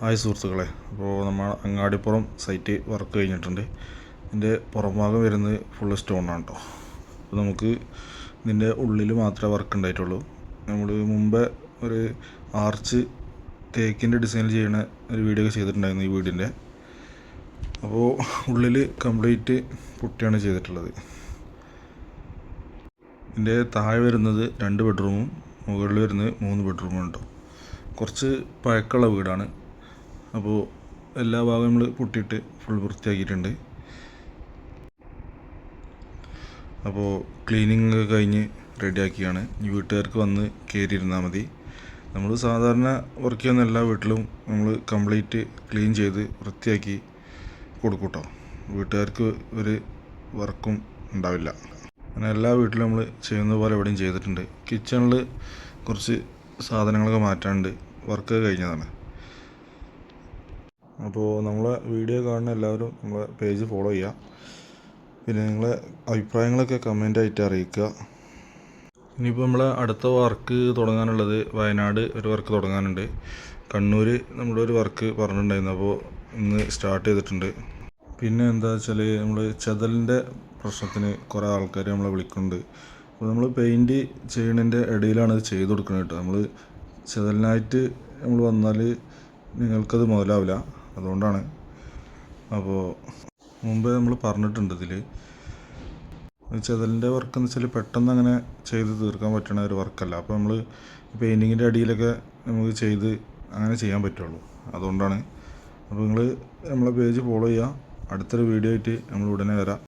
Hi സുഹൃത്തുക്കളെ, അപ്പോൾ നമ്മൾ അങ്ങാടിപ്പുറം സൈറ്റ് വർക്ക് കഴിഞ്ഞിട്ടുണ്ട്. ഇതിൻ്റെ പുറംഭാഗം വരുന്നത് ഫുള്ള് സ്റ്റോണാണ് കേട്ടോ. അപ്പോൾ നമുക്ക് ഇതിൻ്റെ ഉള്ളിൽ മാത്രമേ വർക്ക് ഉണ്ടായിട്ടുള്ളൂ. നമ്മൾ മുമ്പേ ഒരു ആർച്ച് തേക്കിൻ്റെ ഡിസൈൻ ചെയ്യുന്ന ഒരു വീഡിയോ ഒക്കെ ചെയ്തിട്ടുണ്ടായിരുന്നു ഈ വീടിൻ്റെ. അപ്പോൾ ഉള്ളിൽ കംപ്ലീറ്റ് പുട്ടിയാണ് ചെയ്തിട്ടുള്ളത്. ഇതിൻ്റെ താഴെ വരുന്നത് 2 ബെഡ്റൂമും മുകളിൽ വരുന്നത് 3 ബെഡ്റൂമും ഉണ്ടോ. കുറച്ച് പഴക്കമുള്ള വീടാണ്. അപ്പോൾ എല്ലാ ഭാഗവും നമ്മൾ പുട്ടിയിട്ട് ഫുൾ വൃത്തിയാക്കിയിട്ടുണ്ട്. അപ്പോൾ ക്ലീനിങ് ഒക്കെ കഴിഞ്ഞ് റെഡിയാക്കിയാണ്. ഈ വീട്ടുകാർക്ക് വന്ന് കയറിയിരുന്നാൽ മതി. നമ്മൾ സാധാരണ വർക്ക് ചെയ്യുന്ന എല്ലാ വീട്ടിലും നമ്മൾ കംപ്ലീറ്റ് ക്ലീൻ ചെയ്ത് വൃത്തിയാക്കി കൊടുക്കും കേട്ടോ. വീട്ടുകാർക്ക് ഒരു വർക്കും ഉണ്ടാവില്ല. അങ്ങനെ എല്ലാ വീട്ടിലും നമ്മൾ ചെയ്യുന്ന പോലെ എവിടെയും ചെയ്തിട്ടുണ്ട്. കിച്ചണിൽ കുറച്ച് സാധനങ്ങളൊക്കെ മാറ്റാണ്ട് വർക്ക് കഴിഞ്ഞതാണ്. അപ്പോൾ നമ്മളെ വീഡിയോ കാണുന്ന എല്ലാവരും നമ്മളെ പേജ് ഫോളോ ചെയ്യുക. പിന്നെ നിങ്ങളെ അഭിപ്രായങ്ങളൊക്കെ കമൻ്റായിട്ട് അറിയിക്കുക. ഇനിയിപ്പോൾ നമ്മളെ അടുത്ത വർക്ക് തുടങ്ങാനുള്ളത് വയനാട് ഒരു വർക്ക് തുടങ്ങാനുണ്ട്. കണ്ണൂർ നമ്മുടെ ഒരു വർക്ക് പറഞ്ഞിട്ടുണ്ടായിരുന്നു. അപ്പോൾ ഇന്ന് സ്റ്റാർട്ട് ചെയ്തിട്ടുണ്ട്. പിന്നെ എന്താ വെച്ചാൽ നമ്മൾ ചെതലിൻ്റെ പ്രശ്നത്തിന് കുറേ ആൾക്കാർ നമ്മളെ വിളിക്കുന്നുണ്ട്. അപ്പോൾ നമ്മൾ പെയിൻറ്റ് ചെയ്യണതിൻ്റെ ഇടയിലാണ് ഇത് ചെയ്ത് കൊടുക്കുന്നത് കേട്ടോ. നമ്മൾ ചെതലിനായിട്ട് നമ്മൾ വന്നാൽ നിങ്ങൾക്കത് മുതലാവില്ല, അതുകൊണ്ടാണ്. അപ്പോൾ മുമ്പേ നമ്മൾ പറഞ്ഞിട്ടുണ്ട് ഇതിൽ ചെതലിൻ്റെ വർക്ക് എന്ന് വെച്ചാൽ പെട്ടെന്ന് അങ്ങനെ ചെയ്ത് തീർക്കാൻ പറ്റുന്ന ഒരു വർക്കല്ല. അപ്പോൾ നമ്മൾ പെയിൻറ്റിങ്ങിൻ്റെ അടിയിലൊക്കെ നമുക്ക് ചെയ്ത് അങ്ങനെ ചെയ്യാൻ പറ്റുള്ളൂ, അതുകൊണ്ടാണ്. അപ്പോൾ നിങ്ങൾ നമ്മളെ പേജ് ഫോളോ ചെയ്യുക. അടുത്തൊരു വീഡിയോ ആയിട്ട് നമ്മൾ ഉടനെ വരാം.